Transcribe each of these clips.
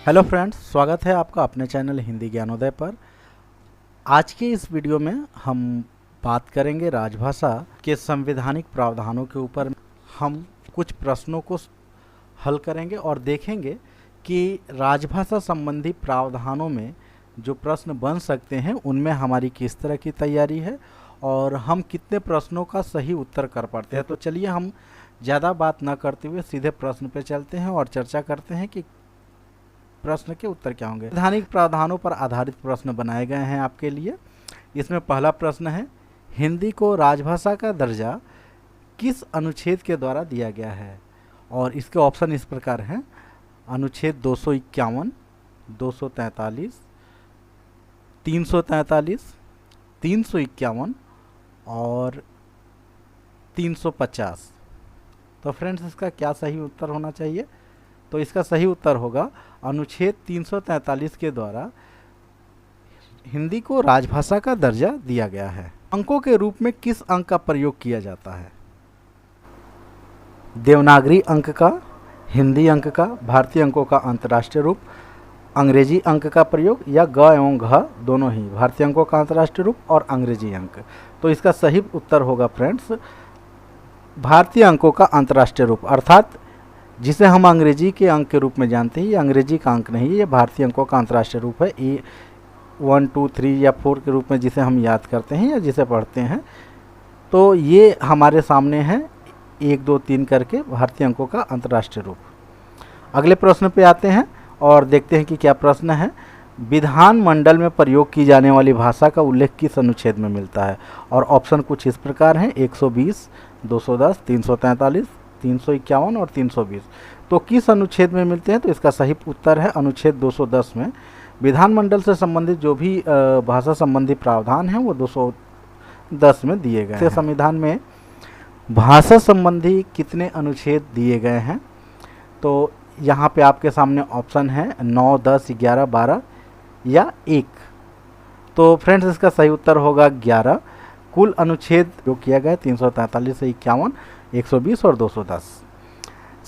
Hello friends, स्वागत है आपका अपने चैनल हिंदी ज्ञानोदय पर। आज के इस वीडियो में हम बात करेंगे राजभाषा के संवैधानिक प्रावधानों के ऊपर। हम कुछ प्रश्नों को हल करेंगे और देखेंगे कि राजभाषा संबंधी प्रावधानों में जो प्रश्न बन सकते हैं उनमें हमारी किस तरह की तैयारी है और हम कितने प्रश्नों का सही उत्तर कर पाते हैं। तो चलिए हम ज़्यादा बात न करते हुए सीधे प्रश्न पे चलते हैं और चर्चा करते हैं कि प्रश्न के उत्तर क्या होंगे। संवैधानिक प्रावधानों पर आधारित प्रश्न बनाए गए हैं आपके लिए। इसमें पहला प्रश्न है, हिंदी को राजभाषा का दर्जा किस अनुच्छेद के द्वारा दिया गया है? और इसके ऑप्शन इस प्रकार हैं, अनुच्छेद 251, 243, 343, 351 और 350। तो फ्रेंड्स, इसका क्या सही उत्तर होना चाहिए? तो इसका सही उत्तर होगा अनुच्छेद 343 के द्वारा हिंदी को राजभाषा का दर्जा दिया गया है। अंकों के रूप में किस अंक का प्रयोग किया जाता है? देवनागरी अंक का, हिंदी अंक का, भारतीय अंकों का अंतर्राष्ट्रीय रूप, अंग्रेजी अंक का प्रयोग या ग एवं घ दोनों ही, भारतीय अंकों का अंतर्राष्ट्रीय रूप और अंग्रेजी अंक। तो इसका सही उत्तर होगा फ्रेंड्स भारतीय अंकों का अंतर्राष्ट्रीय रूप, अर्थात जिसे हम अंग्रेजी के अंक के रूप में जानते हैं, ये अंग्रेजी का अंक नहीं है, ये भारतीय अंकों का अंतर्राष्ट्रीय रूप है। ये 1, 2, 3 या 4 के रूप में जिसे हम याद करते हैं या जिसे पढ़ते हैं। तो ये हमारे सामने है 1, 2, 3 करके भारतीय अंकों का अंतर्राष्ट्रीय रूप। अगले प्रश्न पे आते हैं और देखते हैं कि क्या प्रश्न है। विधानमंडल में प्रयोग की जाने वाली भाषा का उल्लेख किस अनुच्छेद में मिलता है? और ऑप्शन कुछ इस प्रकार हैं, 120, 210, 343, 351 और 320। तो किस अनुच्छेद में मिलते हैं? तो इसका सही उत्तर है अनुच्छेद 210 में। विधानमंडल से संबंधित जो भी भाषा संबंधी प्रावधान हैं वो 210 में दिए गए हैं। संविधान में भाषा संबंधी कितने अनुच्छेद दिए गए हैं? तो यहाँ पे आपके सामने ऑप्शन है 9, 10, 11, 12 या 1। तो फ्रेंड्स, इसका सही उत्तर होगा 11। कुल अनुच्छेद जो किया गया 343 से 51, 120 और 210।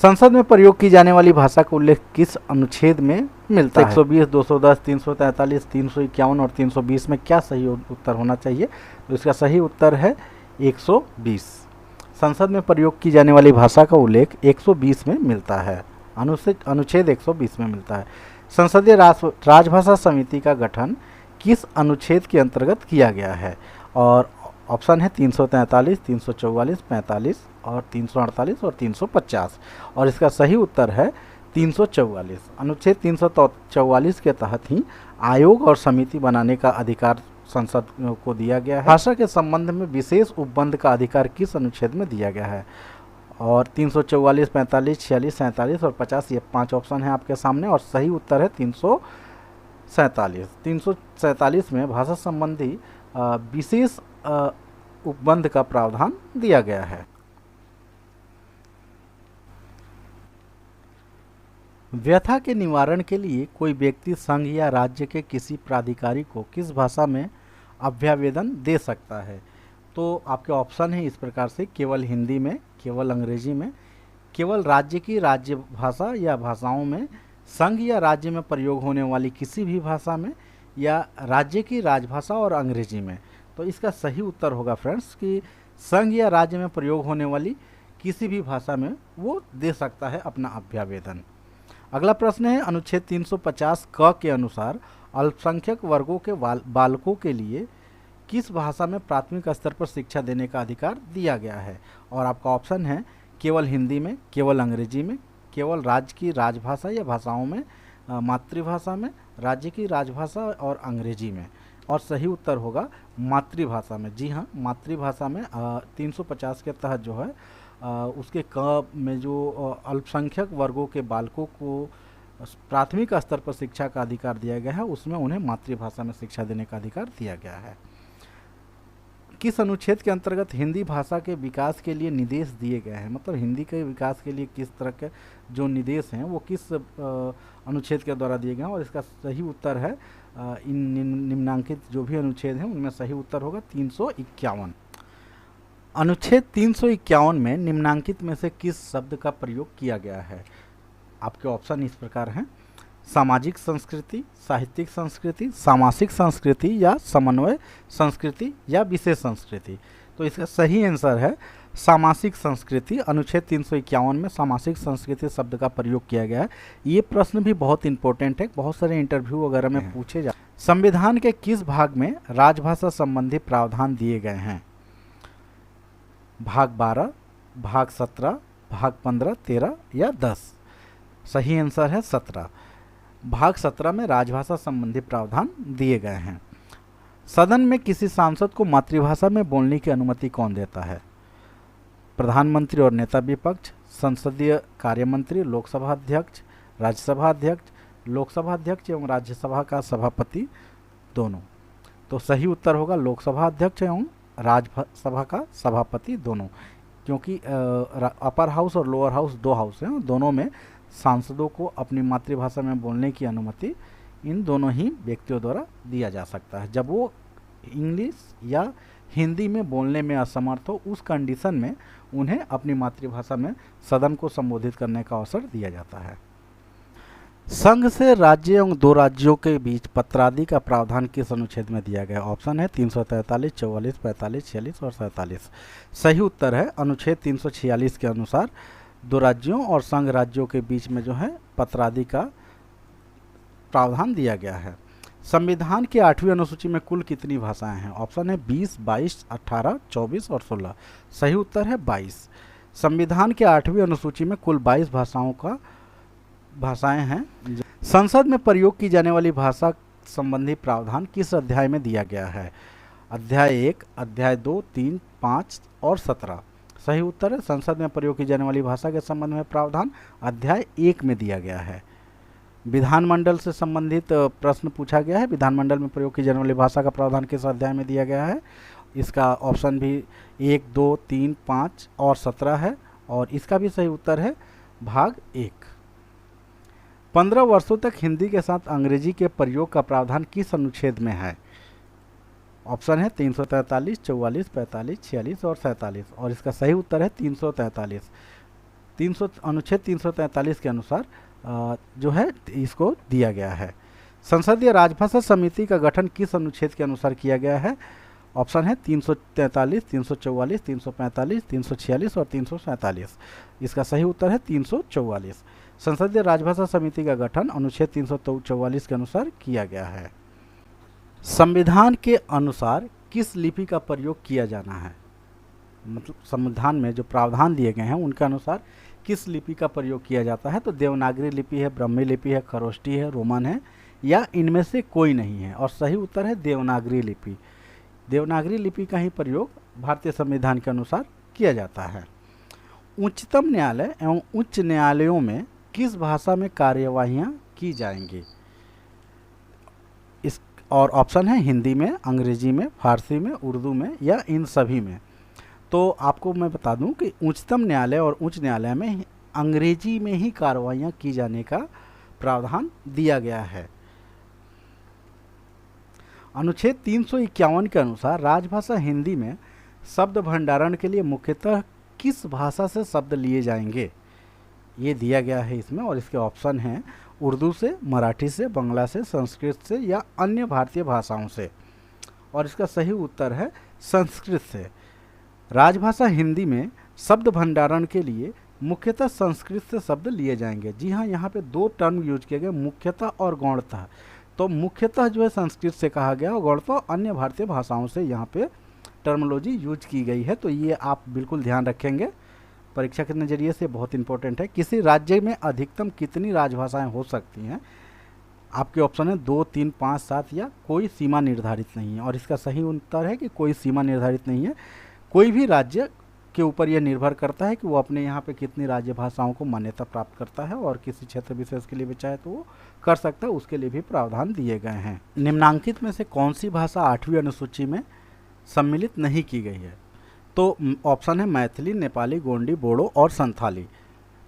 संसद में प्रयोग की जाने वाली भाषा का उल्लेख किस अनुच्छेद में मिलता है? 120, 210, 343, 351 और 320 में क्या सही उत्तर होना चाहिए? तो इसका सही उत्तर है 120। संसद में प्रयोग की जाने वाली भाषा का उल्लेख 120 में मिलता है, अनुच्छेद 120 में मिलता है। संसदीय राजभाषा समिति का गठन किस अनुच्छेद के अंतर्गत किया गया है? और ऑप्शन है 343, 344, 45 और 348 और 350। और इसका सही उत्तर है 344। अनुच्छेद 344 के तहत ही आयोग और समिति बनाने का अधिकार संसद को दिया गया है। भाषा के संबंध में विशेष उपबंध का अधिकार किस अनुच्छेद में दिया गया है? और 344, 45, 46, 47 और 50, ये 5 ऑप्शन है आपके सामने और सही उत्तर है 347। 347 में भाषा संबंधी विशेष उपबंध का प्रावधान दिया गया है। व्यथा के निवारण के लिए कोई व्यक्ति संघ या राज्य के किसी प्राधिकारी को किस भाषा में अभ्यावेदन दे सकता है? तो आपके ऑप्शन है इस प्रकार से, केवल हिंदी में, केवल अंग्रेजी में, केवल राज्य की राज्य भाषा या भाषाओं में, संघ या राज्य में प्रयोग होने वाली किसी भी भाषा में, या राज्य की राजभाषा और अंग्रेजी में। तो इसका सही उत्तर होगा फ्रेंड्स कि संघ या राज्य में प्रयोग होने वाली किसी भी भाषा में वो दे सकता है अपना अभ्यावेदन। अगला प्रश्न है, अनुच्छेद 350 क के अनुसार अल्पसंख्यक वर्गों के बालकों के लिए किस भाषा में प्राथमिक स्तर पर शिक्षा देने का अधिकार दिया गया है? और आपका ऑप्शन है केवल हिंदी में, केवल अंग्रेजी में, केवल राज्य की राजभाषा या भाषाओं में, मातृभाषा में, राज्य की राजभाषा और अंग्रेजी में। और सही उत्तर होगा मातृभाषा में। जी हाँ, मातृभाषा में 350 के तहत जो है उसके क में जो अल्पसंख्यक वर्गों के बालकों को प्राथमिक स्तर पर शिक्षा का अधिकार दिया गया है, उसमें उन्हें मातृभाषा में शिक्षा देने का अधिकार दिया गया है। किस अनुच्छेद के अंतर्गत हिंदी भाषा के विकास के लिए निर्देश दिए गए हैं? मतलब हिंदी के विकास के लिए किस तरह के जो निर्देश हैं वो किस अनुच्छेद के द्वारा दिए गए हैं? और इसका सही उत्तर है इन निम्नांकित जो भी अनुच्छेद हैं उनमें सही उत्तर होगा 351। अनुच्छेद 351 में निम्नांकित में से किस शब्द का प्रयोग किया गया है? आपके ऑप्शन इस प्रकार हैं, सामाजिक संस्कृति, साहित्यिक संस्कृति, सामासिक संस्कृति या समन्वय संस्कृति या विशेष संस्कृति। तो इसका सही आंसर है सामासिक संस्कृति। अनुच्छेद 351 में सामासिक संस्कृति शब्द का प्रयोग किया गया है। ये प्रश्न भी बहुत इंपॉर्टेंट है, बहुत सारे इंटरव्यू वगैरह में पूछे जा। संविधान के किस भाग में राजभाषा संबंधी प्रावधान दिए गए हैं? भाग 12, भाग 17, भाग 15, 13 या 10? सही आंसर है 17। भाग 17 में राजभाषा संबंधी प्रावधान दिए गए हैं। सदन में किसी सांसद को मातृभाषा में बोलने की अनुमति कौन देता है? प्रधानमंत्री और नेता विपक्ष, संसदीय कार्य मंत्री, लोकसभा अध्यक्ष, राज्यसभा अध्यक्ष, लोकसभा अध्यक्ष एवं राज्यसभा का सभापति, दोनों। तो सही उत्तर होगा लोकसभा अध्यक्ष एवं राज्यसभा का सभापति, दोनों। क्योंकि अपर हाउस और लोअर हाउस दो हाउस हैं, दोनों में सांसदों को अपनी मातृभाषा में बोलने की अनुमति इन दोनों ही व्यक्तियों द्वारा दिया जा सकता है। जब वो इंग्लिश या हिंदी में बोलने में असमर्थ हो, उस कंडीशन में उन्हें अपनी मातृभाषा में सदन को संबोधित करने का अवसर दिया जाता है। संघ से राज्य एवं दो राज्यों के बीच पत्रादि का प्रावधान किस अनुच्छेद में दिया गया? ऑप्शन है 343, 44, 45, 46 और 47। सही उत्तर है अनुच्छेद 346 के अनुसार दो राज्यों और संघ राज्यों के बीच में जो है पत्रादि का प्रावधान दिया गया है। संविधान की 8वीं अनुसूची में कुल कितनी भाषाएं हैं? ऑप्शन है 20, 22, 18, 24 और 16। सही उत्तर है 22। संविधान के 8वीं अनुसूची में कुल 22 भाषाएं हैं। संसद में प्रयोग की जाने वाली भाषा संबंधी प्रावधान किस अध्याय में दिया गया है? अध्याय 1, अध्याय 2, 3, 5 और 17। सही उत्तर है संसद में प्रयोग की जाने वाली भाषा के संबंध में प्रावधान अध्याय 1 में दिया गया है। विधानमंडल से संबंधित प्रश्न पूछा गया है। विधानमंडल में प्रयोग की जाने वाली भाषा का प्रावधान किस अध्याय में दिया गया है? इसका ऑप्शन भी 1, 2, 3, 5 और 17 है और इसका भी सही उत्तर है भाग 1। 15 वर्षों तक हिंदी के साथ अंग्रेजी के प्रयोग का प्रावधान किस अनुच्छेद में है? ऑप्शन है 343, 44, 45, 46 और 47 और इसका सही उत्तर है 343। अनुच्छेद 343 के अनुसार जो है इसको दिया गया है। संसदीय राजभाषा समिति का गठन किस अनुच्छेद के अनुसार किया गया है? ऑप्शन है 343, 344, 345, 346 और 347। इसका सही उत्तर है 344। संसदीय राजभाषा समिति का गठन अनुच्छेद 344 के अनुसार किया गया है। संविधान के अनुसार किस लिपि का प्रयोग किया जाना है? मतलब संविधान में जो प्रावधान दिए गए हैं उनके अनुसार किस लिपि का प्रयोग किया जाता है? तो देवनागरी लिपि है, ब्राह्मी लिपि है, खरोष्टी है, रोमन है या इनमें से कोई नहीं है? और सही उत्तर है देवनागरी लिपि। देवनागरी लिपि का ही प्रयोग भारतीय संविधान के अनुसार किया जाता है। उच्चतम न्यायालय एवं उच्च न्यायालयों में किस भाषा में कार्यवाहियाँ की जाएंगी? इस और ऑप्शन है हिंदी में, अंग्रेजी में, फारसी में, उर्दू में या इन सभी में। तो आपको मैं बता दूं कि उच्चतम न्यायालय और उच्च न्यायालय में अंग्रेजी में ही कार्रवाइयाँ की जाने का प्रावधान दिया गया है। अनुच्छेद 351 के अनुसार राजभाषा हिंदी में शब्द भंडारण के लिए मुख्यतः किस भाषा से शब्द लिए जाएंगे? ये दिया गया है इसमें और इसके ऑप्शन हैं उर्दू से, मराठी से, बांग्ला से, संस्कृत से या अन्य भारतीय भाषाओं से। और इसका सही उत्तर है संस्कृत से। राजभाषा हिंदी में शब्द भंडारण के लिए मुख्यतः संस्कृत से शब्द लिए जाएंगे। जी हाँ, यहाँ पे दो टर्म यूज किए गए, मुख्यतः और गौणतः। तो मुख्यतः जो है संस्कृत से कहा गया और गौणतः अन्य भारतीय भाषाओं से यहाँ पे टर्मोलॉजी यूज की गई है। तो ये आप बिल्कुल ध्यान रखेंगे, परीक्षा के नज़रिए से बहुत इंपॉर्टेंट है। किसी राज्य में अधिकतम कितनी राजभाषाएं हो सकती हैं? आपके ऑप्शन है 2, 3, 5, 7 या कोई सीमा निर्धारित नहीं है। और इसका सही उत्तर है कि कोई सीमा निर्धारित नहीं है। कोई भी राज्य के ऊपर यह निर्भर करता है कि वो अपने यहाँ पे कितनी राज्य भाषाओं को मान्यता प्राप्त करता है और किसी क्षेत्र विशेष के लिए भी चाहे तो वो कर सकता है, उसके लिए भी प्रावधान दिए गए हैं। निम्नांकित में से कौन सी भाषा 8वीं अनुसूची में सम्मिलित नहीं की गई है? तो ऑप्शन है मैथिली, नेपाली, गोंडी, बोडो और संथाली।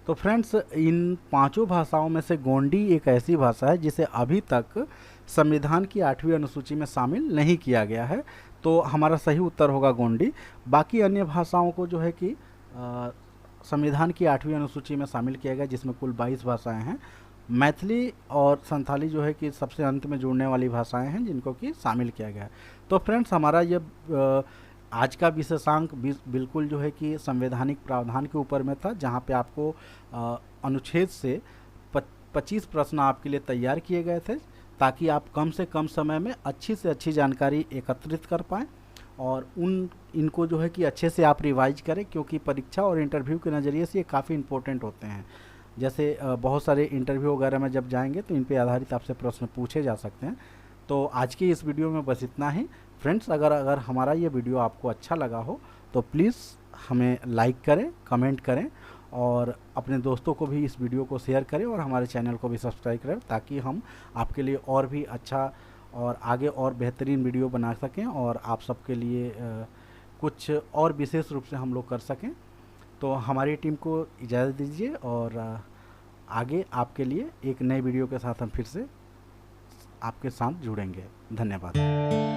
तो फ्रेंड्स, इन पांचों भाषाओं में से गोंडी एक ऐसी भाषा है जिसे अभी तक संविधान की 8वीं अनुसूची में शामिल नहीं किया गया है। तो हमारा सही उत्तर होगा गोंडी। बाकी अन्य भाषाओं को जो है कि संविधान की 8वीं अनुसूची में शामिल किया गया, जिसमें कुल 22 भाषाएं हैं, मैथिली और संथाली जो है कि सबसे अंत में जुड़ने वाली भाषाएं हैं जिनको कि शामिल किया गया है। तो फ्रेंड्स, हमारा ये आज का विशेषांक बिल्कुल जो है कि संवैधानिक प्रावधान के ऊपर में था, जहाँ पे आपको अनुच्छेद से 25 प्रश्न आपके लिए तैयार किए गए थे, ताकि आप कम से कम समय में अच्छी से अच्छी जानकारी एकत्रित कर पाएँ और इनको जो है कि अच्छे से आप रिवाइज करें, क्योंकि परीक्षा और इंटरव्यू के नज़रिए से ये काफ़ी इंपॉर्टेंट होते हैं। जैसे बहुत सारे इंटरव्यू वगैरह में जब जाएंगे तो इन पे आधारित आपसे प्रश्न पूछे जा सकते हैं। तो आज की इस वीडियो में बस इतना ही फ्रेंड्स। अगर हमारा ये वीडियो आपको अच्छा लगा हो तो प्लीज़ हमें लाइक करें, कमेंट करें और अपने दोस्तों को भी इस वीडियो को शेयर करें और हमारे चैनल को भी सब्सक्राइब करें, ताकि हम आपके लिए और भी अच्छा और आगे और बेहतरीन वीडियो बना सकें और आप सबके लिए कुछ और विशेष रूप से हम लोग कर सकें। तो हमारी टीम को इजाज़त दीजिए और आगे आपके लिए एक नए वीडियो के साथ हम फिर से आपके साथ जुड़ेंगे। धन्यवाद।